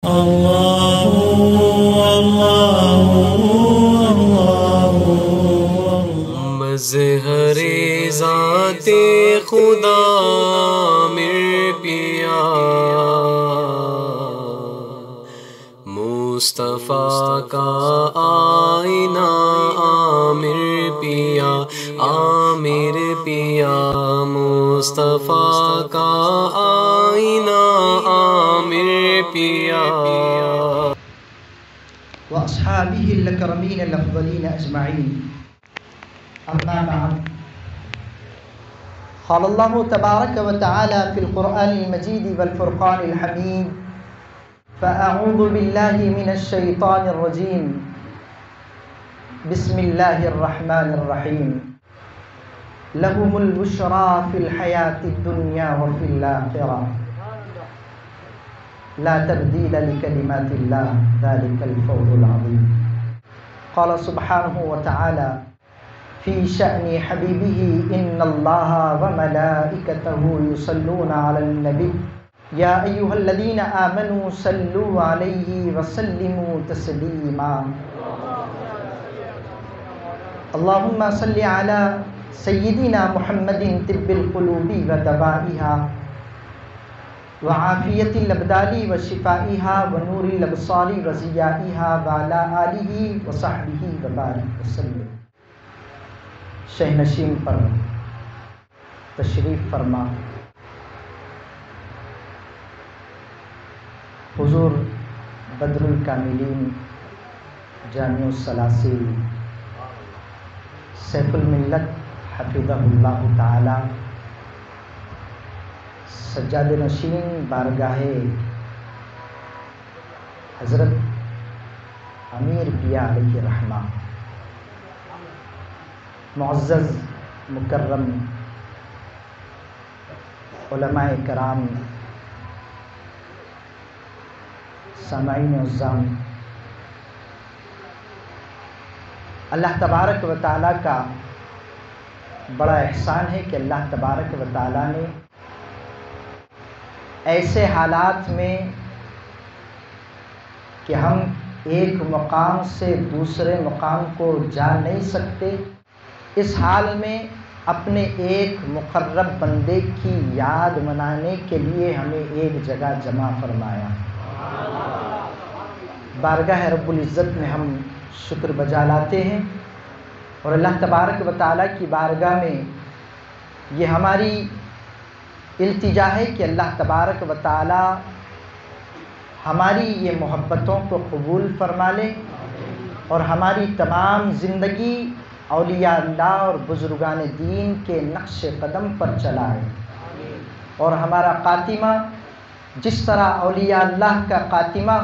اللہ اللہ اللہ مظہر ذات خدا میرے پیا مصطفیٰ کا آئینہ عامر پیا عامر پیا مصطفیٰ کا آئینہ عامر پیا واصحابہ الاکرمین الافضلین اجمعین اما بعد قال اللہ تبارک و تعالی فی القرآن المجید والفرقان الحمید فأعوذ باللہ من الشیطان الرجیم بسم اللہ الرحمن الرحیم لہم البشرى فی الحیاة الدنیا وفی الآخرہ لا تبدیل لکلمات اللہ ذلک الفوز العظیم قال سبحانہ وتعالی فی شأن حبیبہ ان اللہ وملائکتہ یصلون علی النبی یا ایہا الذین آمنوا صلوا علیہ وسلموا تسلیما اللہم صل علی سیدنا محمد طب القلوب ودوائها وعافیت الابدال وشفائها ونور الابصار وضیائها وعلی آلہ وصحبہ وبارک وسلم۔ شہ نشین پر تشریف فرما حضور بدر الکاملین جامع الثلاثی سیف الملت حفظہ اللہ تعالی سجاد نشین بارگاہ حضرت امیر پیا علیہ رحمہ، معزز مکرم علماء کرام، سامعین عظام، اللہ تبارک و تعالیٰ کا بڑا احسان ہے کہ اللہ تبارک و تعالیٰ نے ایسے حالات میں کہ ہم ایک مقام سے دوسرے مقام کو جا نہیں سکتے، اس حال میں اپنے ایک مقرب بندے کی یاد منانے کے لیے ہمیں ایک جگہ جمع فرمایا۔ بارگاہ رب العزت میں ہم شکر بجا لاتے ہیں اور اللہ تبارک و تعالیٰ کی بارگاہ میں یہ ہماری التجا ہے کہ اللہ تبارک و تعالیٰ ہماری یہ محبتوں کو قبول فرما لے اور ہماری تمام زندگی اولیاء اللہ اور بزرگان دین کے نقش قدم پر چلائے، اور ہمارا خاتمہ جس طرح اولیاء اللہ کا خاتمہ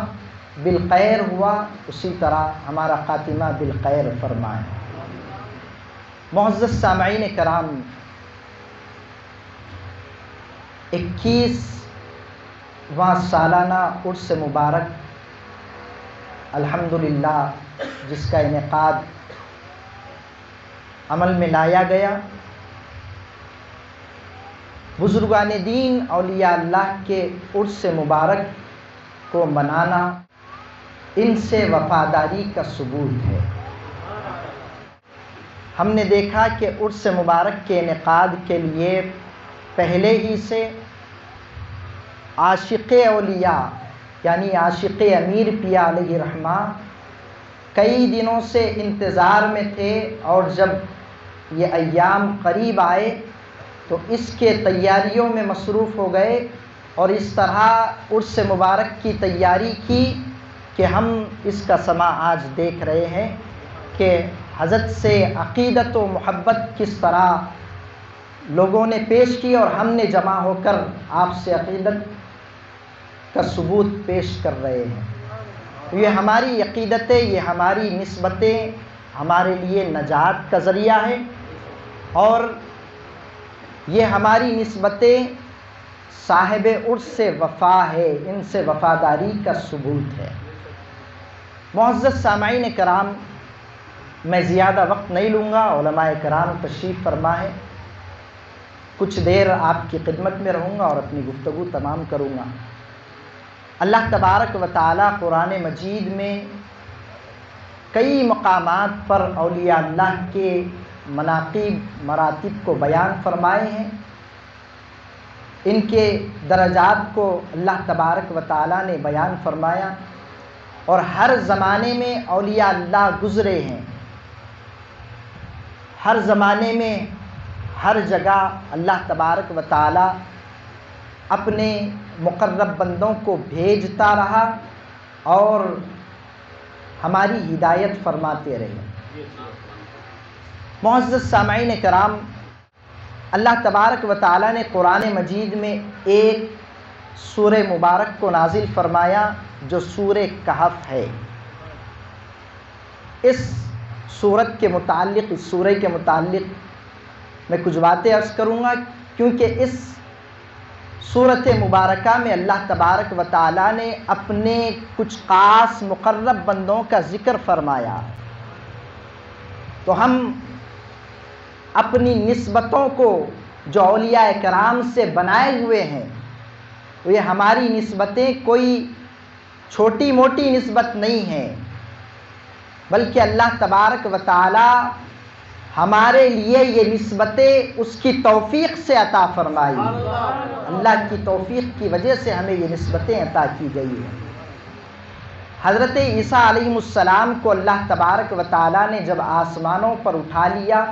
بالخیر ہوا اسی طرح ہمارا خاتمہ بالخیر فرمائے۔ معزز سامعین کرام، 21واں سالانہ عرس مبارک الحمدللہ جس کا انعقاد عمل میں لایا گیا، بزرگان دین اولیاء اللہ کے عرس مبارک کو منانا ان سے وفاداری کا ثبوت ہے۔ ہم نے دیکھا کہ عرس مبارک کے انعقاد کے لیے پہلے ہی سے عاشق اولیاء یعنی عاشق امیر پیا علیہ رحمہ کئی دنوں سے انتظار میں تھے، اور جب یہ ایام قریب آئے تو اس کے تیاریوں میں مصروف ہو گئے، اور اس طرح عرس مبارک کی تیاری کی کہ ہم اس کا سماع آج دیکھ رہے ہیں کہ حضرت سے عقیدت و محبت کس طرح لوگوں نے پیش کی، اور ہم نے جمع ہو کر آپ سے عقیدت کا ثبوت پیش کر رہے ہیں۔ یہ ہماری عقیدتیں، یہ ہماری نسبتیں ہمارے لیے نجات کا ذریعہ ہے، اور یہ ہماری نسبتیں صاحب عرس سے وفا ہے، ان سے وفاداری کا ثبوت ہے۔ معزز سامعین کرام، میں زیادہ وقت نہیں لوں گا، علماء کرام تشریف فرما ہے، کچھ دیر آپ کی خدمت میں رہوں گا اور اپنی گفتگو تمام کروں گا۔ اللہ تبارک و تعالیٰ قرآن مجید میں کئی مقامات پر اولیاء اللہ کے مناقب مراتب کو بیان فرمائے ہیں، ان کے درجات کو اللہ تبارک و تعالیٰ نے بیان فرمایا، اور ہر زمانے میں اولیاء اللہ گزرے ہیں، ہر زمانے میں ہر جگہ اللہ تبارک و تعالیٰ اپنے مقرب بندوں کو بھیجتا رہا اور ہماری ہدایت فرماتے رہے۔ معزز سامعین کرام، اللہ تبارک و تعالیٰ نے قرآن مجید میں ایک سورہ مبارک کو نازل فرمایا جو سورہ کہف ہے۔ اس سورت کے متعلق، اس سورہ کے متعلق میں کچھ باتیں عرض کروں گا، کیونکہ اس سورت مبارکہ میں اللہ تبارک و تعالیٰ نے اپنے کچھ خاص مقرب بندوں کا ذکر فرمایا، تو ہم اپنی نسبتوں کو جو اولیاء کرام سے بنائے ہوئے ہیں، یہ ہماری نسبتیں کوئی چھوٹی موٹی نسبت نہیں ہیں، بلکہ اللہ تبارک و تعالیٰ ہمارے لیے یہ نسبتیں اس کی توفیق سے عطا فرمائی، اللہ کی توفیق کی وجہ سے ہمیں یہ نسبتیں عطا کی گئی ہیں۔ حضرت عیسیٰ علیہ السلام کو اللہ تبارک و تعالیٰ نے جب آسمانوں پر اٹھا لیا،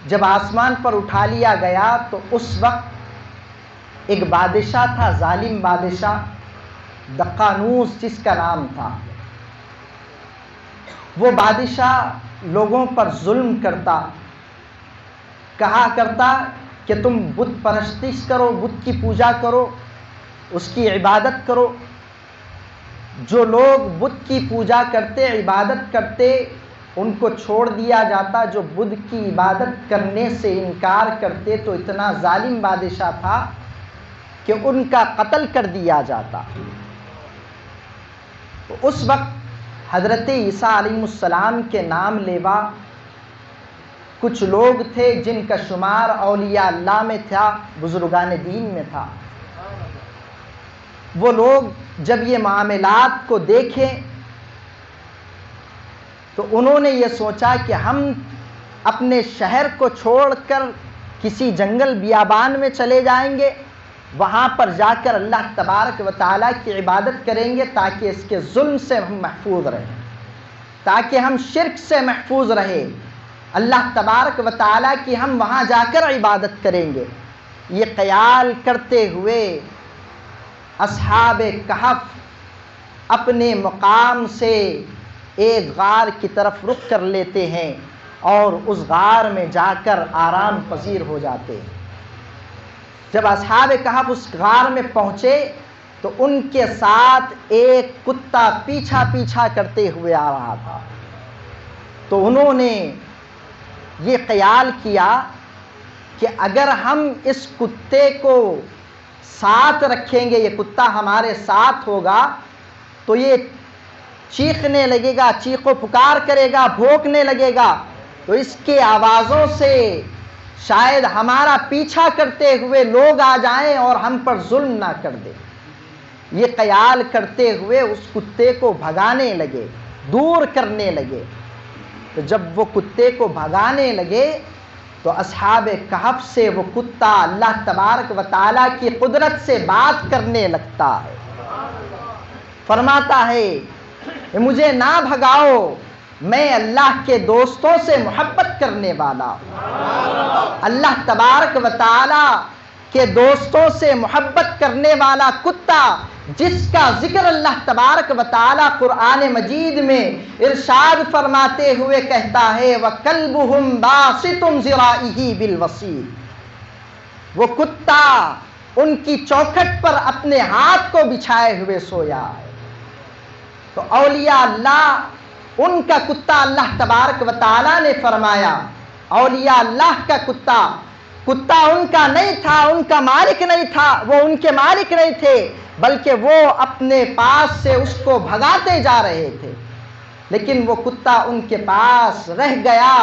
جب آسمان پر اٹھا لیا گیا تو اس وقت ایک بادشاہ تھا، ظالم بادشاہ دقانوس جس کا نام تھا۔ وہ بادشاہ لوگوں پر ظلم کرتا، کہا کرتا کہ تم بت پرستش کرو، بت کی پوجا کرو، اس کی عبادت کرو۔ جو لوگ بت کی پوجا کرتے، عبادت کرتے، ان کو چھوڑ دیا جاتا، جو بت کی عبادت کرنے سے انکار کرتے تو اتنا ظالم بادشاہ تھا کہ ان کا قتل کر دیا جاتا۔ تو اس وقت حضرت عیسیٰ علیہ السلام کے نام لیوا کچھ لوگ تھے جن کا شمار اولیاء اللہ میں تھا، بزرگان دین میں تھا۔ وہ لوگ جب یہ معاملات کو دیکھیں تو انہوں نے یہ سوچا کہ ہم اپنے شہر کو چھوڑ کر کسی جنگل بیابان میں چلے جائیں گے، وہاں پر جا کر اللہ تبارک و تعالیٰ کی عبادت کریں گے تاکہ اس کے ظلم سے ہم محفوظ رہیں، تاکہ ہم شرک سے محفوظ رہیں، اللہ تبارک و تعالیٰ کی ہم وہاں جا کر عبادت کریں گے۔ یہ خیال کرتے ہوئے اصحاب کہف اپنے مقام سے ایک غار کی طرف رخ کر لیتے ہیں اور اس غار میں جا کر آرام پذیر ہو جاتے ہیں۔ جب اصحاب کہف اس غار میں پہنچے تو ان کے ساتھ ایک کتا پیچھا پیچھا کرتے ہوئے آ رہا تھا، تو انہوں نے یہ خیال کیا کہ اگر ہم اس کتے کو ساتھ رکھیں گے، یہ کتا ہمارے ساتھ ہوگا تو یہ چیخنے لگے گا، چیخ و پکار کرے گا، بھونکنے لگے گا، تو اس کے آوازوں سے شاید ہمارا پیچھا کرتے ہوئے لوگ آ جائیں اور ہم پر ظلم نہ کر دیں۔ یہ خیال کرتے ہوئے اس کتے کو بھگانے لگے، دور کرنے لگے۔ تو جب وہ کتے کو بھگانے لگے تو اصحاب کہف سے وہ کتا اللہ تبارک و تعالیٰ کی قدرت سے بات کرنے لگتا ہے، فرماتا ہے کہ مجھے نہ بھگاؤ، میں اللہ کے دوستوں سے محبت کرنے والا ہوں۔ اللہ تبارک و تعالیٰ کے دوستوں سے محبت کرنے والا کتا جس کا ذکر اللہ تبارک و تعالیٰ قرآن مجید میں ارشاد فرماتے ہوئے کہتا ہے وَكَلْبُهُمْ بَاسِطٌ ذِرَائِهِ بِالْوَصِيدِ، وہ کتا ان کی چوکھٹ پر اپنے ہاتھ کو بچھائے ہوئے سویا ہے۔ تو اولیاء اللہ ان کا کتا اللہ تبارک و تعالیٰ نے فرمایا، اولیاء اللہ کا کتا ان کا نہیں تھا، ان کا مالک نہیں تھا، وہ ان کے مالک نہیں تھے، بلکہ وہ اپنے پاس سے اس کو بھگاتے جا رہے تھے، لیکن وہ کتا ان کے پاس رہ گیا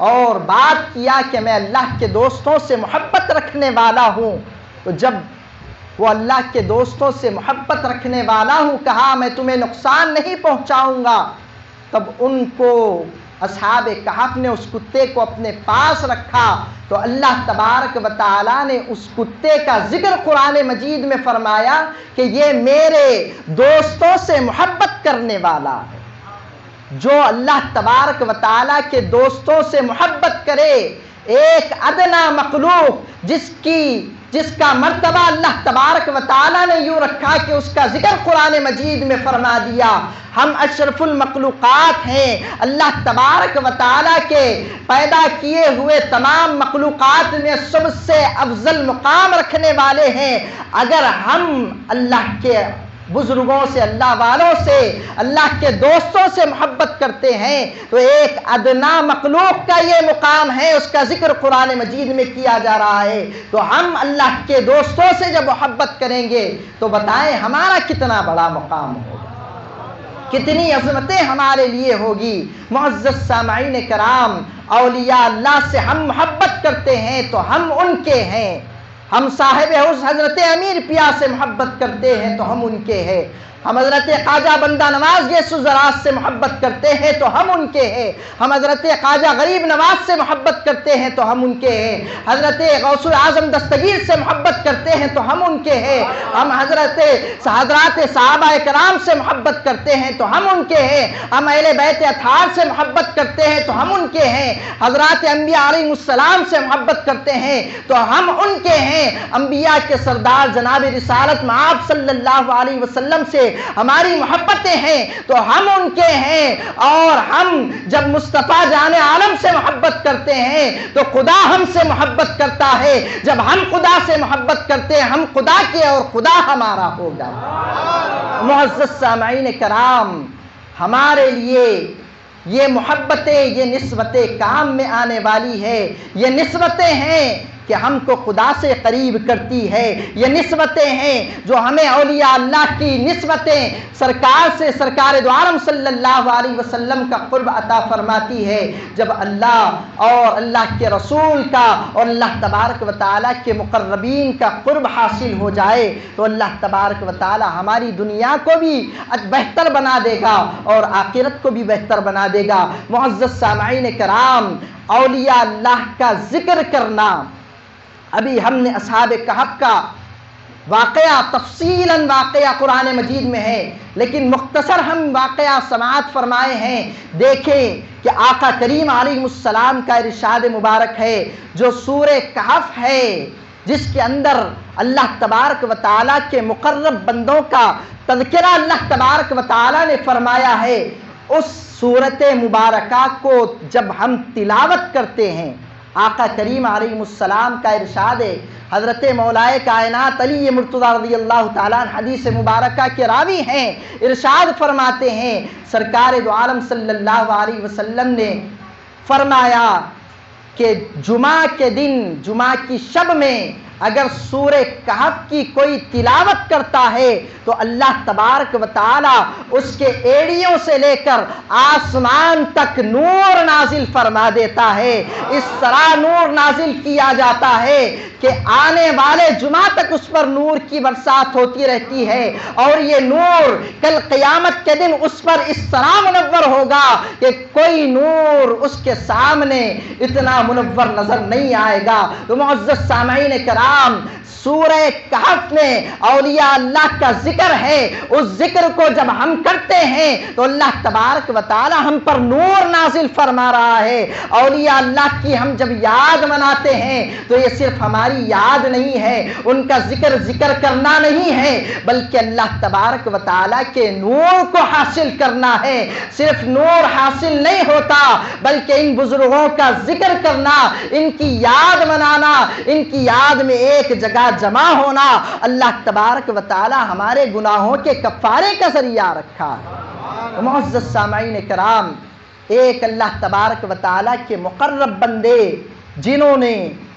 اور بات کیا کہ میں اللہ کے دوستوں سے محبت رکھنے والا ہوں۔ تو جب وہ اللہ کے دوستوں سے محبت رکھنے والا ہوں، کہا میں تمہیں نقصان نہیں پہنچاؤں گا، تب ان کو اصحاب کہف نے اس کتے کو اپنے پاس رکھا تو اللہ تبارک و تعالیٰ نے اس کتے کا ذکر قرآن مجید میں فرمایا کہ یہ میرے دوستوں سے محبت کرنے والا ہے۔ جو اللہ تبارک و تعالیٰ کے دوستوں سے محبت کرے، ایک ادنا مخلوق جس کا مرتبہ اللہ تبارک و تعالیٰ نے یوں رکھا کہ اس کا ذکر قرآن مجید میں فرما دیا، ہم اشرف المخلوقات ہیں، اللہ تبارک و تعالیٰ کے پیدا کیے ہوئے تمام مخلوقات میں سب سے افضل مقام رکھنے والے ہیں، اگر ہم اللہ کے بزرگوں سے، اللہ والوں سے، اللہ کے دوستوں سے محبت کرتے ہیں تو ایک ادنا مخلوق کا یہ مقام ہے، اس کا ذکر قرآن مجید میں کیا جا رہا ہے، تو ہم اللہ کے دوستوں سے جب محبت کریں گے تو بتائیں ہمارا کتنا بڑا مقام ہوگا، کتنی عظمتیں ہمارے لیے ہوگی۔ معزز سامعین کرام، اولیاء اللہ سے ہم محبت کرتے ہیں تو ہم ان کے ہیں، ہم صاحب حضرت امیر پیا سے محبت کرتے ہیں تو ہم ان کے ہیں، ہم حضرت خواجہ بندہ نواز یہ زراعت سے محبت کرتے ہیں تو ہم ان کے ہیں، ہم حضرت خواجہ غریب نواز سے محبت کرتے ہیں تو ہم ان کے ہیں، حضرت غوث اعظم دستگیر سے محبت کرتے ہیں تو ہم ان کے ہیں، ہم حضرات صحابہ کرام سے محبت کرتے ہیں تو ہم ان کے ہیں، ہم اہل بیت اطہار سے محبت کرتے ہیں تو ہم ان کے ہیں، حضرات انبیاء علیہ السلام سے محبت کرتے ہیں تو ہم ان کے ہیں، انبیاء کے سردار جناب رسالت مآب صلی اللہ علیہ وسلم سے ہماری محبتیں ہیں تو ہم ان کے ہیں، اور ہم جب مصطفیٰ جان عالم سے محبت کرتے ہیں تو خدا ہم سے محبت کرتا ہے، جب ہم خدا سے محبت کرتے ہیں ہم خدا کے اور خدا ہمارا ہوگا۔ معزز سامعین کرام، ہمارے لیے یہ محبتیں، یہ نسبتیں کام میں آنے والی ہے، یہ نسبتیں ہیں کہ ہم کو خدا سے قریب کرتی ہے، یہ نسبتیں ہیں جو ہمیں اولیاء اللہ کی نسبتیں سرکار سے، سرکار دو عالم صلی اللہ علیہ وسلم کا قرب عطا فرماتی ہے۔ جب اللہ اور اللہ کے رسول کا اور اللہ تبارک و تعالیٰ کے مقربین کا قرب حاصل ہو جائے تو اللہ تبارک و تعالیٰ ہماری دنیا کو بھی بہتر بنا دے گا اور آخرت کو بھی بہتر بنا دے گا۔ معزز سامعین کرام، اولیاء اللہ کا ذکر کرنا، ابھی ہم نے اصحاب کہف کا واقعہ تفصیلاً واقعہ قرآن مجید میں ہے، لیکن مختصر ہم واقعہ سماعت فرمائے ہیں۔ دیکھیں کہ آقا کریم علیہ السلام کا ارشاد مبارک ہے جو سورہ کہف ہے، جس کے اندر اللہ تبارک و تعالیٰ کے مقرب بندوں کا تذکرہ اللہ تبارک و تعالیٰ نے فرمایا ہے۔ اس سورت مبارکہ کو جب ہم تلاوت کرتے ہیں، آقا کریم علیہ السلام کا ارشاد ہے، حضرت مولائے کائنات علی مرتضی رضی اللہ تعالیٰ عنہ حدیث مبارکہ کے راوی ہیں، ارشاد فرماتے ہیں سرکار دو عالم صلی اللہ علیہ وسلم نے فرمایا کہ جمعہ کے دن، جمعہ کی شب میں اگر سورہ کہف کی کوئی تلاوت کرتا ہے تو اللہ تبارک و تعالی اس کے ایڑیوں سے لے کر آسمان تک نور نازل فرما دیتا ہے۔ اس طرح نور نازل کیا جاتا ہے کہ آنے والے جمعہ تک اس پر نور کی برسات ہوتی رہتی ہے، اور یہ نور کل قیامت کے دن اس پر اس طرح منور ہوگا کہ کوئی نور اس کے سامنے اتنا منور نظر نہیں آئے گا۔ تو معزز سامعین کرام، سورہ کہف میں اولیاء اللہ کا ذکر ہے، اس ذکر کو جب ہم کرتے ہیں تو اللہ تبارک و تعالی ہم پر نور نازل فرما رہا ہے۔ اولیاء اللہ کی ہم جب یاد مناتے ہیں تو یہ صرف ہماری یاد نہیں ہے، ان کا ذکر کرنا نہیں ہے، بلکہ اللہ تبارک و تعالی کے نور کو حاصل کرنا ہے۔ صرف نور حاصل نہیں ہوتا بلکہ ان بزرگوں کا ذکر کرنا، ان کی یاد منانا، ان کی یاد میں ایک جگہ جمع ہونا اللہ تبارک و تعالی ہمارے گناہوں کے کفارے کا ذریعہ رکھا ہے۔ معزز سامعین کرام، ایک اللہ تبارک و تعالی کے مقرب بندے جنہوں نے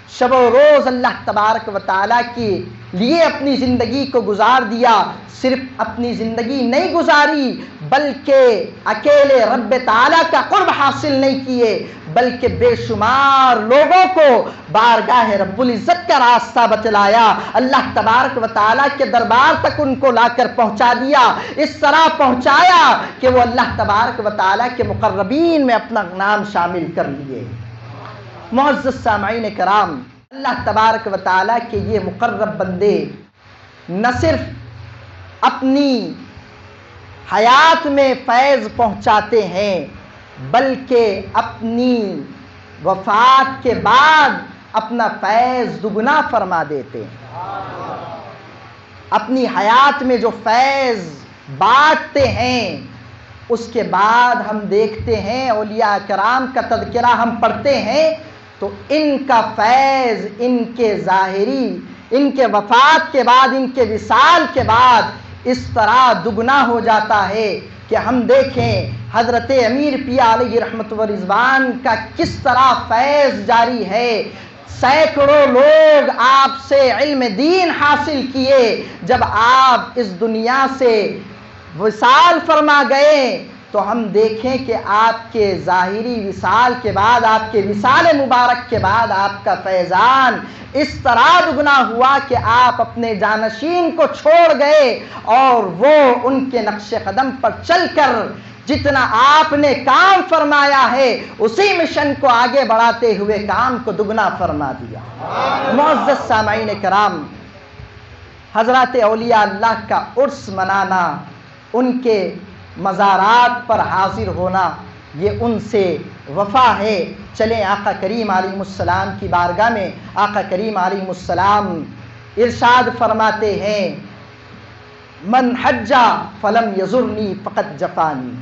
شب و روز اللہ تبارک و تعالیٰ کے لیے اپنی زندگی کو گزار دیا، صرف اپنی زندگی نہیں گزاری بلکہ اکیلے رب تعالیٰ کا قرب حاصل نہیں کیے، بلکہ بے شمار لوگوں کو بارگاہ رب العزت کا راستہ بتلایا، اللہ تبارک و تعالیٰ کے دربار تک ان کو لا کر پہنچا دیا، اس طرح پہنچایا کہ وہ اللہ تبارک و تعالیٰ کے مقربین میں اپنا نام شامل کر لیے۔ معزز سامعین کرام، اللہ تبارک و تعالیٰ کے یہ مقرب بندے نہ صرف اپنی حیات میں فیض پہنچاتے ہیں بلکہ اپنی وفات کے بعد اپنا فیض دگنا فرما دیتے ہیں۔ اپنی حیات میں جو فیض بانٹتے ہیں اس کے بعد ہم دیکھتے ہیں اولیاء کرام کا تذکرہ ہم پڑھتے ہیں تو ان کا فیض ان کے ظاہری، ان کے وفات کے بعد، ان کے وصال کے بعد اس طرح دگنا ہو جاتا ہے کہ ہم دیکھیں حضرت امیر پیا علیہ رحمت و رضوان کا کس طرح فیض جاری ہے۔ سینکڑوں لوگ آپ سے علم دین حاصل کیے، جب آپ اس دنیا سے وصال فرما گئے تو ہم دیکھیں کہ آپ کے ظاہری وصال کے بعد، آپ کے وصال مبارک کے بعد آپ کا فیضان اس طرح دگنا ہوا کہ آپ اپنے جانشین کو چھوڑ گئے اور وہ ان کے نقش قدم پر چل کر جتنا آپ نے کام فرمایا ہے اسی مشن کو آگے بڑھاتے ہوئے کام کو دگنا فرما دیا۔ معزز سامعین کرام، حضرات اولیاء اللہ کا عرس منانا، ان کے مزارات پر حاضر ہونا، یہ ان سے وفا ہے۔ چلیں آقا کریم علیہ السلام کی بارگاہ میں، آقا کریم علیہ السلام ارشاد فرماتے ہیں من حج فلم یزرنی فقط جفانی،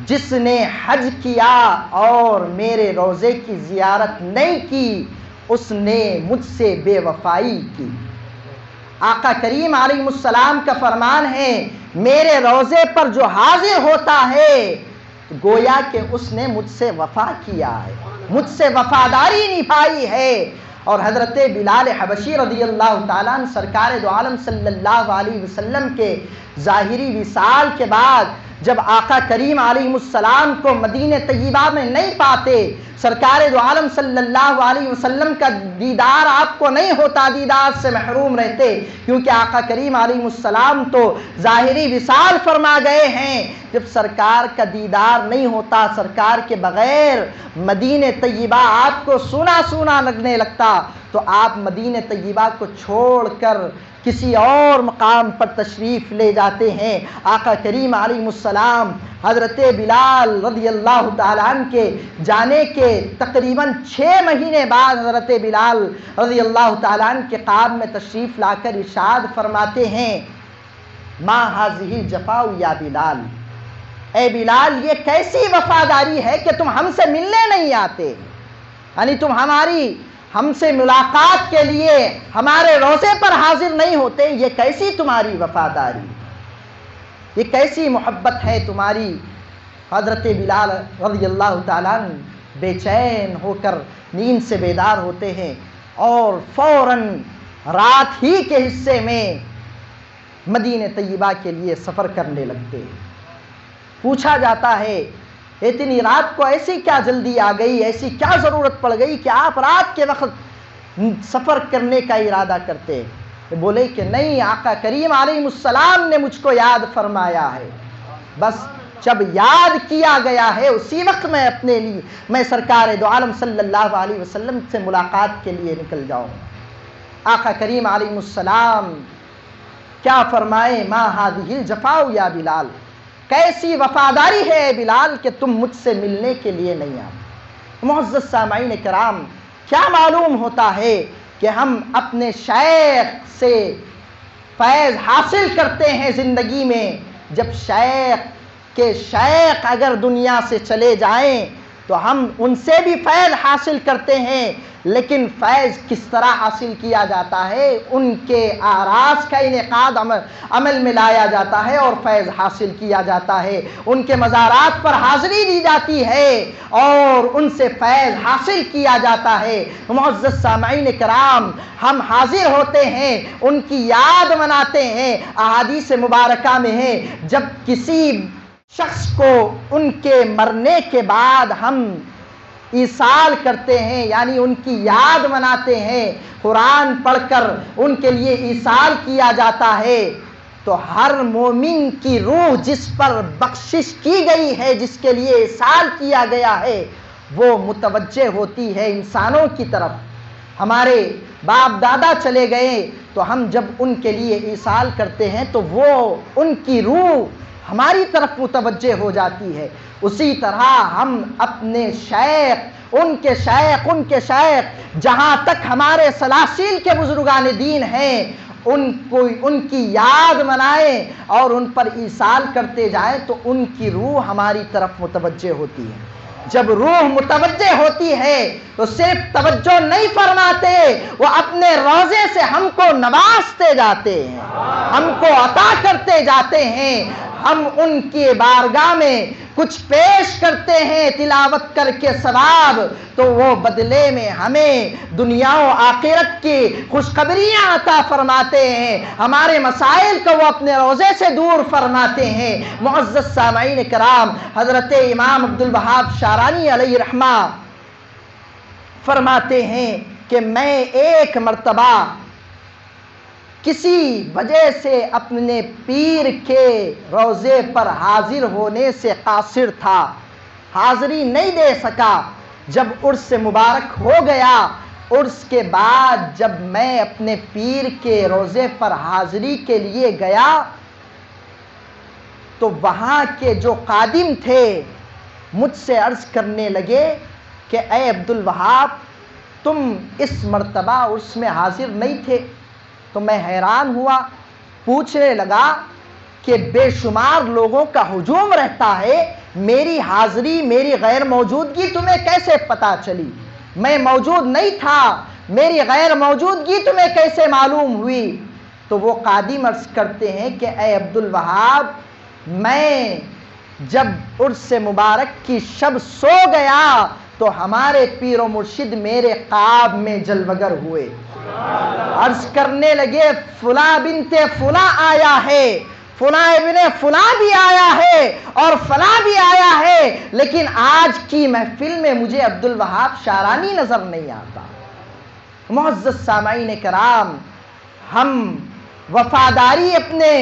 جس نے حج کیا اور میرے روزے کی زیارت نہیں کی اس نے مجھ سے بے وفائی کی۔ آقا کریم علیہ السلام کا فرمان ہے میرے روزے پر جو حاضر ہوتا ہے گویا کہ اس نے مجھ سے وفا کیا ہے، مجھ سے وفاداری نبھائی ہے۔ اور حضرت بلال حبشی رضی اللہ تعالیٰ عنہ سرکار دو عالم صلی اللہ علیہ وسلم کے ظاہری وصال کے بعد جب آقا کریم علیہ السلام کو مدینہ طیبہ میں نہیں پاتے، سرکار دو عالم صلی اللہ علیہ وسلم کا دیدار آپ کو نہیں ہوتا، دیدار سے محروم رہتے، کیونکہ آقا کریم علیہ السلام تو ظاہری وصال فرما گئے ہیں۔ جب سرکار کا دیدار نہیں ہوتا، سرکار کے بغیر مدینہ طیبہ آپ کو سونا سونا لگنے لگتا، تو آپ مدینہ طیبہ کو چھوڑ کر کسی اور مقام پر تشریف لے جاتے ہیں۔ آقا کریم علیہ السلام حضرت بلال رضی اللہ تعالیٰ عنہ کے جانے کے تقریباً 6 مہینے بعد حضرت بلال رضی اللہ تعالیٰ عنہ کے قاب میں تشریف لا کر ارشاد فرماتے ہیں ما ھذہ الجفاء یا بلال، اے بلال یہ کیسی وفاداری ہے کہ تم ہم سے ملنے نہیں آتے، یعنی تم ہم سے ملاقات کے لیے ہمارے روزے پر حاضر نہیں ہوتے، یہ کیسی تمہاری وفاداری، یہ کیسی محبت ہے تمہاری۔ حضرت بلال رضی اللہ تعالیٰ عنہ بے چین ہو کر نیند سے بیدار ہوتے ہیں اور فوراً رات ہی کے حصے میں مدینہ طیبہ کے لیے سفر کرنے لگتے ہیں۔ پوچھا جاتا ہے اتنی رات کو ایسی کیا جلدی آ گئی، ایسی کیا ضرورت پڑ گئی کہ آپ رات کے وقت سفر کرنے کا ارادہ کرتے؟ بولے کہ نہیں، آقا کریم علیہ السلام نے مجھ کو یاد فرمایا ہے، بس جب یاد کیا گیا ہے اسی وقت میں سرکار دو عالم صلی اللہ علیہ وسلم سے ملاقات کے لیے نکل جاؤں۔ آقا کریم علیہ السلام کیا فرمائے ما ھذہ الجفاء یا بلال، کیسی وفاداری ہے اے بلال کہ تم مجھ سے ملنے کے لیے نہیں آتے۔ معزز سامعین کرام، کیا معلوم ہوتا ہے کہ ہم اپنے شیخ سے فیض حاصل کرتے ہیں زندگی میں، جب شیخ کے شیخ اگر دنیا سے چلے جائیں تو ہم ان سے بھی فیض حاصل کرتے ہیں، لیکن فیض کس طرح حاصل کیا جاتا ہے؟ ان کے آراز کا انعقاد عمل میں لایا جاتا ہے اور فیض حاصل کیا جاتا ہے، ان کے مزارات پر حاضری دی جاتی ہے اور ان سے فیض حاصل کیا جاتا ہے۔ معزز سامعین کرام، ہم حاضر ہوتے ہیں، ان کی یاد مناتے ہیں۔ احادیث مبارکہ میں ہے جب کسی شخص کو ان کے مرنے کے بعد ہم ایصال کرتے ہیں، یعنی ان کی یاد مناتے ہیں، قرآن پڑھ کر ان کے لیے ایصال کیا جاتا ہے، تو ہر مومن کی روح جس پر بخشش کی گئی ہے، جس کے لیے ایصال کیا گیا ہے، وہ متوجہ ہوتی ہے انسانوں کی طرف۔ ہمارے باپ دادا چلے گئے تو ہم جب ان کے لیے ایصال کرتے ہیں تو وہ ان کی روح ہماری طرف متوجہ ہو جاتی ہے۔ اسی طرح ہم اپنے شیخ، ان کے شیخ جہاں تک ہمارے سلاسل کے بزرگان دین ہیں، ان کی یاد منائیں اور ان پر ایصال کرتے جائیں تو ان کی روح ہماری طرف متوجہ ہوتی ہے۔ جب روح متوجہ ہوتی ہے تو صرف توجہ نہیں فرماتے، وہ اپنے روضے سے ہم کو نوازتے جاتے ہیں، ہم کو عطا کرتے جاتے ہیں۔ ہم ان کی بارگاہ میں کچھ پیش کرتے ہیں تلاوت کر کے ثواب، تو وہ بدلے میں ہمیں دنیا و آخرت کی خوشخبریاں عطا فرماتے ہیں، ہمارے مسائل کو وہ اپنے روضے سے دور فرماتے ہیں۔ معزز سامعین کرام، حضرت امام عبدالوہاب شعرانی علیہ رحمہ فرماتے ہیں کہ میں ایک مرتبہ کسی وجہ سے اپنے پیر کے روضے پر حاضر ہونے سے قاصر تھا، حاضری نہیں دے سکا۔ جب عرس مبارک ہو گیا، عرس کے بعد جب میں اپنے پیر کے روضے پر حاضری کے لیے گیا تو وہاں کے جو خادم تھے مجھ سے عرض کرنے لگے کہ اے عبدالوہاب، تم اس مرتبہ عرس میں حاضر نہیں تھے۔ تو میں حیران ہوا، پوچھنے لگا کہ بے شمار لوگوں کا ہجوم رہتا ہے، میری حاضری، میری غیر موجودگی تمہیں کیسے پتہ چلی؟ میں موجود نہیں تھا، میری غیر موجودگی تمہیں کیسے معلوم ہوئی؟ تو وہ خادم عرض کرتے ہیں کہ اے عبدالوہاب، میں جب عرس مبارک کی شب سو گیا تو ہمارے پیر و مرشد میرے خواب میں جلوگر ہوئے، عرض کرنے لگے فلاں بنت فلاں آیا ہے، فلاں ابن فلاں بھی آیا ہے اور فلاں بھی آیا ہے، لیکن آج کی محفل میں مجھے عبدالوہاب شعرانی نظر نہیں آتا۔ معزز سامعین کرام، ہم وفاداری اپنے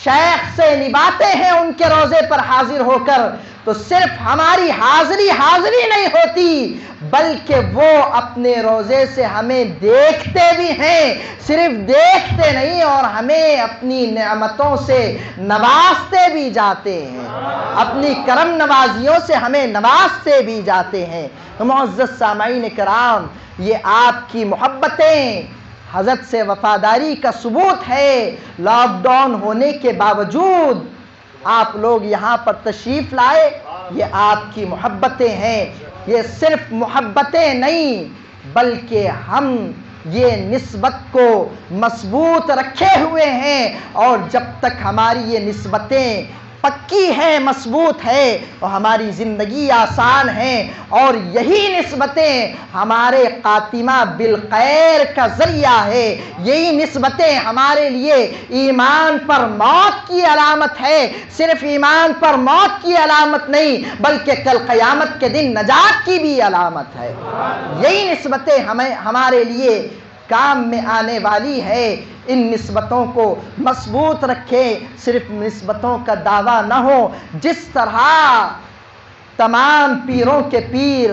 شیخ سے نبھاتے ہیں ان کے روضے پر حاضر ہو کر، تو صرف ہماری حاضری نہیں ہوتی بلکہ وہ اپنے روضے سے ہمیں دیکھتے بھی ہیں، صرف دیکھتے نہیں اور ہمیں اپنی نعمتوں سے نوازتے بھی جاتے ہیں، اپنی کرم نوازیوں سے ہمیں نوازتے بھی جاتے ہیں۔ معزز سامعین کرام، یہ آپ کی محبتیں حضرت سے وفاداری کا ثبوت ہے۔ لاک ڈاؤن ہونے کے باوجود آپ لوگ یہاں پر تشریف لائے، یہ آپ کی محبتیں ہیں۔ یہ صرف محبتیں نہیں بلکہ ہم یہ نسبت کو مضبوط رکھے ہوئے ہیں، اور جب تک ہماری یہ نسبتیں پکی ہے، مضبوط ہے، تو ہماری زندگی آسان ہے، اور یہی نسبتیں ہمارے خاتمہ بالخیر کا ذریعہ ہے۔ یہی نسبتیں ہمارے لیے ایمان پر موت کی علامت ہے، صرف ایمان پر موت کی علامت نہیں بلکہ کل قیامت کے دن نجات کی بھی علامت ہے۔ یہی نسبتیں ہمارے لیے کام میں آنے والی ہے۔ ان نسبتوں کو مضبوط رکھیں، صرف نسبتوں کا دعویٰ نہ ہو۔ جس طرح تمام پیروں کے پیر،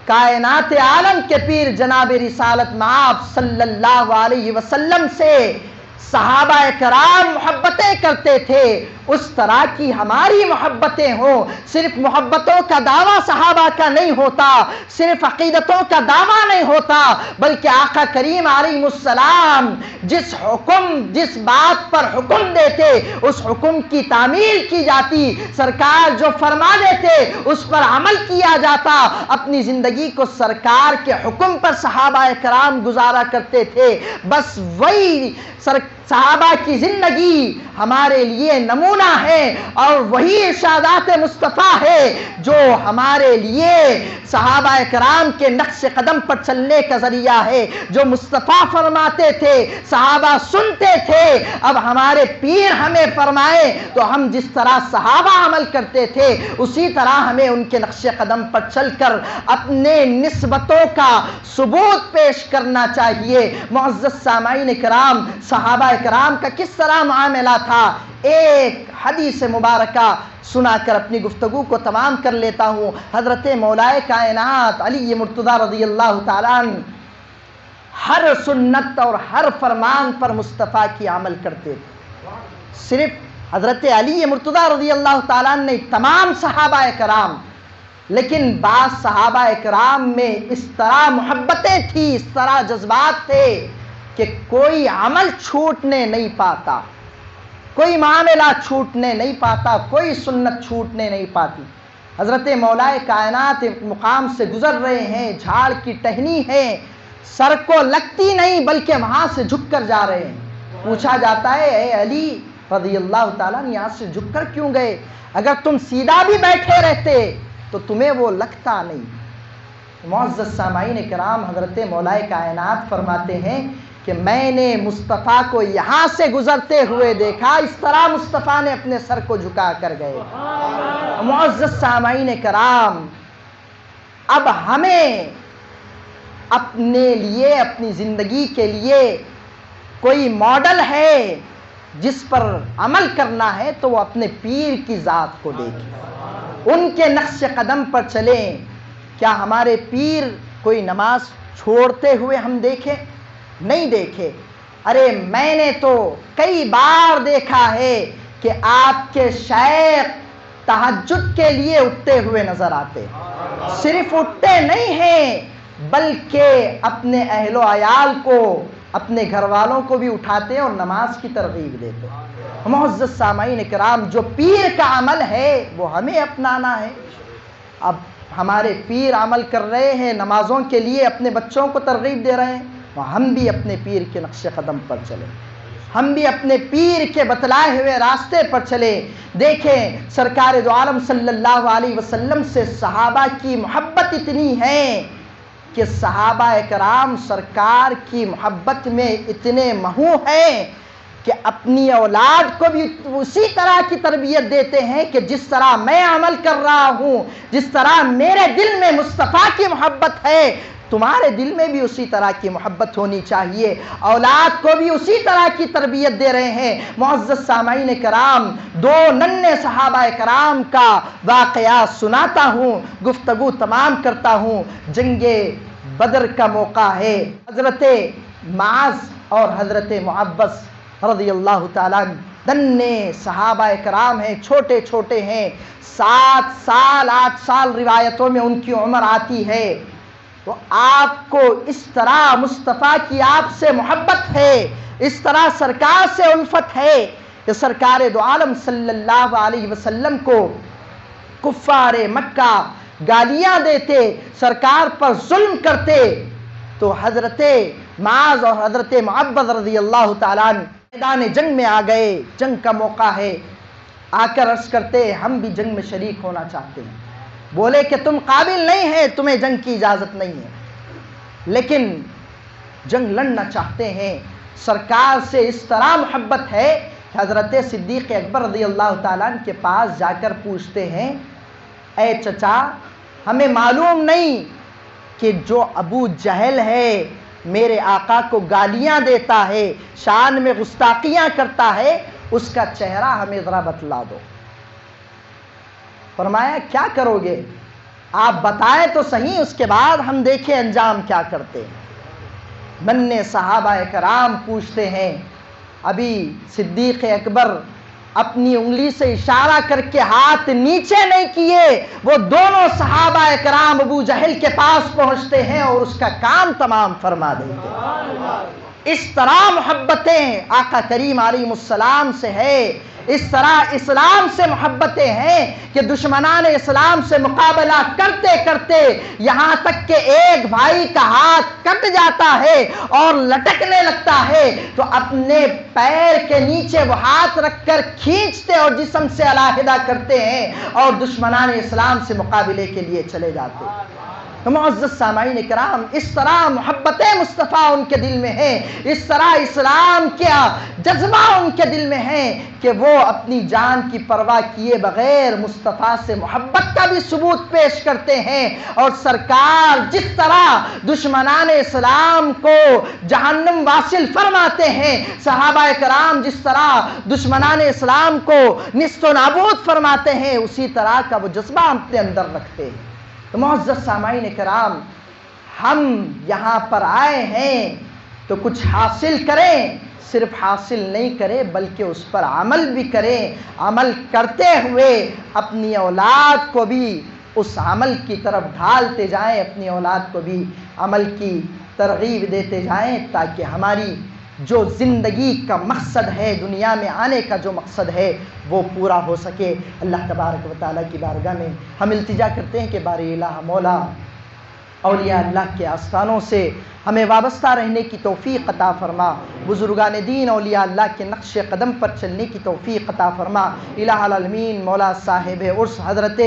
کائنات عالم کے پیر جناب رسالت مآب صلی اللہ علیہ وسلم سے صحابہ کرام محبتیں کرتے تھے اس طرح کی ہماری محبتیں ہوں. صرف محبتوں کا دعویٰ صحابہ کا نہیں ہوتا, صرف عقیدتوں کا دعویٰ نہیں ہوتا, بلکہ آقا کریم علیہ السلام جس بات پر حکم دیتے اس حکم کی تعمیل کی جاتی, سرکار جو فرما دیتے اس پر عمل کیا جاتا. اپنی زندگی کو سرکار کے حکم پر صحابہ کرام گزارا کرتے تھے. بس وہی صحابہ کی زندگی ہمارے لیے نمونہ ہے اور وہی ارشادات مصطفیٰ ہے جو ہمارے لیے صحابہ کرام کے نقش قدم پر چلنے کا ذریعہ ہے. جو مصطفیٰ فرماتے تھے صحابہ سنتے تھے, اب ہمارے پیر ہمیں فرمائے تو ہم جس طرح صحابہ عمل کرتے تھے اسی طرح ہمیں ان کے نقش قدم پر چل کر اپنے نسبتوں کا ثبوت پیش کرنا چاہیے. معزز سامعین کرام, صحابہ کرام کا کس طرح معاملہ تھا, ایک حدیث مبارکہ سنا کر اپنی گفتگو کو تمام کر لیتا ہوں. حضرت مولائے کائنات علی مرتضیٰ رضی اللہ تعالیٰ عنہ ہر سنت اور ہر فرمان پر مصطفیٰ کی عمل کرتے تھے. صرف حضرت علی مرتضیٰ رضی اللہ تعالیٰ عنہ نے تمام صحابہ کرام, لیکن بعض صحابہ کرام میں اس طرح محبتیں تھیں, اس طرح جذبات تھے کہ کوئی عمل چھوٹنے نہیں پاتا, کوئی معاملہ چھوٹنے نہیں پاتا, کوئی سنت چھوٹنے نہیں پاتی. حضرت مولائے کائنات مقام سے گزر رہے ہیں, جھاڑ کی ٹہنی ہے, سر کو لگتی نہیں بلکہ وہاں سے جھک کر جا رہے ہیں. پوچھا جاتا ہے اے علی رضی اللہ تعالیٰ عنہ یہاں سے جھک کر کیوں گئے, اگر تم سیدھا بھی بیٹھے رہتے تو تمہیں وہ لگتا نہیں. معزز سامعین کرام, حضرت مولائے کائنات فرماتے ہیں کہ میں نے مصطفیٰ کو یہاں سے گزرتے ہوئے دیکھا, اس طرح مصطفیٰ نے اپنے سر کو جھکا کر گئے. معزز سامعین کرام, اب ہمیں اپنے لیے, اپنی زندگی کے لیے کوئی ماڈل ہے جس پر عمل کرنا ہے تو وہ اپنے پیر کی ذات کو دیکھیں, ان کے نقش قدم پر چلیں. کیا ہمارے پیر کوئی نماز چھوڑتے ہوئے ہم دیکھیں؟ نہیں دیکھے. ارے میں نے تو کئی بار دیکھا ہے کہ آپ کے شیخ تہجد کے لیے اٹھتے ہوئے نظر آتے. صرف اٹھتے نہیں ہیں بلکہ اپنے اہل و عیال کو, اپنے گھر والوں کو بھی اٹھاتے اور نماز کی ترغیب دیتے. معزز سامعین کرام, جو پیر کا عمل ہے وہ ہمیں اپنانا ہے. اب ہمارے پیر عمل کر رہے ہیں, نمازوں کے لیے اپنے بچوں کو ترغیب دے رہے ہیں, ہم بھی اپنے پیر کے نقش قدم پر چلیں, ہم بھی اپنے پیر کے بتلائے ہوئے راستے پر چلیں. دیکھیں سرکار دو عالم صلی اللہ علیہ وسلم سے صحابہ کی محبت اتنی ہے کہ صحابہ کرام سرکار کی محبت میں اتنے محو ہیں کہ اپنی اولاد کو بھی اسی طرح کی تربیت دیتے ہیں کہ جس طرح میں عمل کر رہا ہوں, جس طرح میرے دل میں مصطفیٰ کی محبت ہے تمہارے دل میں بھی اسی طرح کی محبت ہونی چاہیے. اولاد کو بھی اسی طرح کی تربیت دے رہے ہیں. معزز سامعین کرام, دو ننھے صحابہ کرام کا واقعہ سناتا ہوں, گفتگو تمام کرتا ہوں. جنگ بدر کا موقع ہے. حضرت معاذ اور حضرت معبس رضی اللہ تعالیٰ عنہ ننھے صحابہ کرام ہیں, چھوٹے چھوٹے ہیں, 7 سال 8 سال روایتوں میں ان کی عمر آتی ہے. تو آپ کو اس طرح مصطفیٰ کی آپ سے محبت ہے, اس طرح سرکار سے الفت ہے کہ سرکار دو عالم صلی اللہ علیہ وسلم کو کفار مکہ گالیاں دیتے, سرکار پر ظلم کرتے, تو حضرت معاذ اور حضرت معبد رضی اللہ تعالیٰ عنہ میدان جنگ میں آ گئے. جنگ کا موقع ہے, آ کر عرض کرتے ہم بھی جنگ میں شریک ہونا چاہتے ہیں. بولے کہ تم قابل نہیں ہیں, تمہیں جنگ کی اجازت نہیں ہے, لیکن جنگ لڑنا چاہتے ہیں. سرکار سے اس طرح محبت ہے کہ حضرت صدیق اکبر رضی اللہ تعالیٰ عنہ کے پاس جا کر پوچھتے ہیں اے چچا, ہمیں معلوم نہیں کہ جو ابو جہل ہے میرے آقا کو گالیاں دیتا ہے, شان میں گستاخیاں کرتا ہے, اس کا چہرہ ہمیں ذرا بتلا دو. فرمایا کیا کرو گے, آپ بتائیں تو صحیح, اس کے بعد ہم دیکھیں انجام کیا کرتے ہیں. ننھے صحابہ کرام پوچھتے ہیں ابھی صدیق اکبر اپنی انگلی سے اشارہ کر کے ہاتھ نیچے نہیں کیے، وہ دونوں صحابہ کرام ابو جہل کے پاس پہنچتے ہیں اور اس کا کام تمام فرما دیتے ہیں۔ اس طرح محبتیں آقا کریم علیہ السلام سے ہے، اس طرح اسلام سے محبتیں ہیں کہ دشمنان اسلام سے مقابلہ کرتے کرتے یہاں تک کہ ایک بھائی کا ہاتھ کٹ جاتا ہے اور لٹکنے لگتا ہے تو اپنے پیر کے نیچے وہ ہاتھ رکھ کر کھینچتے اور جسم سے علیحدہ کرتے ہیں اور دشمنان اسلام سے مقابلے کے لیے چلے جاتے ہیں۔ تو معزز سامعین کرام، اس طرح محبت مصطفیٰ ان کے دل میں ہے، اس طرح اسلام کا جذبہ ان کے دل میں ہے کہ وہ اپنی جان کی پرواہ کیے بغیر مصطفیٰ سے محبت کا بھی ثبوت پیش کرتے ہیں۔ اور سرکار جس طرح دشمنان اسلام کو جہنم واصل فرماتے ہیں، صحابہ کرام جس طرح دشمنان اسلام کو نیست و نابود فرماتے ہیں، اسی طرح کا وہ جذبہ اپنے اندر رکھتے ہیں۔ تو معزز سامعین کرام، ہم یہاں پر آئے ہیں تو کچھ حاصل کریں، صرف حاصل نہیں کریں بلکہ اس پر عمل بھی کریں، عمل کرتے ہوئے اپنی اولاد کو بھی اس عمل کی طرف ڈھالتے جائیں، اپنی اولاد کو بھی عمل کی ترغیب دیتے جائیں تاکہ ہماری جو زندگی کا مقصد ہے، دنیا میں آنے کا جو مقصد ہے وہ پورا ہو سکے۔ اللہ تبارک و تعالیٰ کی بارگاہ میں ہم التجا کرتے ہیں کہ باری الہ مولا اولیاء اللہ کے آستانوں سے ہمیں وابستہ رہنے کی توفیق عطا فرما، بزرگان دین اولیاء اللہ کے نقش قدم پر چلنے کی توفیق عطا فرما۔ الہ العالمین مولا صاحب عرس حضرت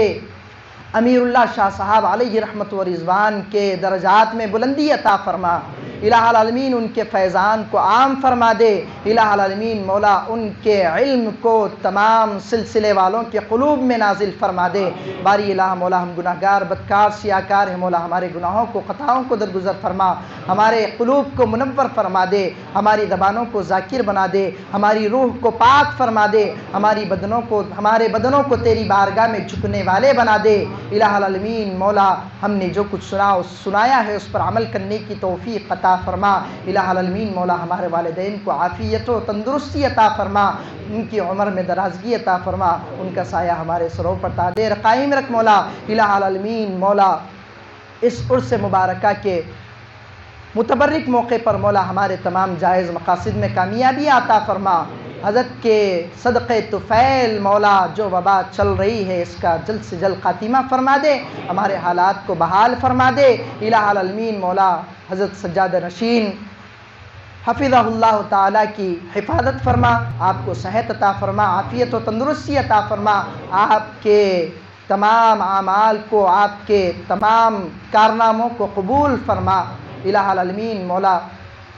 امیر اللہ شاہ صاحب علیہ رحمت و رضوان کے درجات میں بلندی عطا فرما۔ الہ العالمین ان کے فیضان کو عام فرما دے۔ الہ العالمین مولا ان کے علم کو تمام سلسلے والوں کے قلوب میں نازل فرما دے۔ باری الہ مولا ہم گناہگار بدکار سیاکار ہیں، مولا ہمارے گناہوں کو خطاؤں کو درگزر فرما، ہمارے قلوب کو منور فرما دے، ہماری زبانوں کو ذاکر بنا دے، ہماری روح کو پاک فرما دے، ہمارے بدنوں کو تیری بارگاہ میں جھکنے والے بنا دے۔ الہ العالمین مولا ہم نے جو کچھ سنایا ہے اس پر عمل کرنے کی توفیق عطا فرما۔ الہ العالمین مولا ہمارے والدین کو عافیت و تندرستی عطا فرما، ان کی عمر میں درازگی عطا فرما، ان کا سایہ ہمارے سروں پر تا دیر قائم رکھ مولا۔ الہ العالمین مولا اس عرس مبارکہ کے متبرک موقع پر مولا ہمارے تمام جائز مقاصد میں کامیابی عطا فرما۔ حضرت کے صدقے طفیل مولا جو وبا چل رہی ہے اس کا جلد سے جلد خاتمہ فرما دے، ہمارے حالات کو بحال فرما دے۔ الہ العالمین مولا حضرت سجاد نشین حفظہ اللہ تعالیٰ کی حفاظت فرما، آپ کو صحت عطا فرما، عافیت و تندرستی عطا فرما، آپ کے تمام اعمال کو، آپ کے تمام کارناموں کو قبول فرما۔ الہ العالمین مولا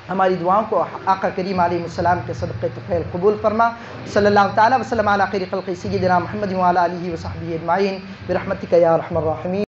ہماری دعاؤں کو آقا کریم علیہ السلام کے صدقے طفیل قبول فرما۔ صلی اللہ تعالیٰ وسلم علی خیر خلق سیدنا محمد وعلی آلہ وصحبہ اجمعین برحمتک یا ارحم الراحمین۔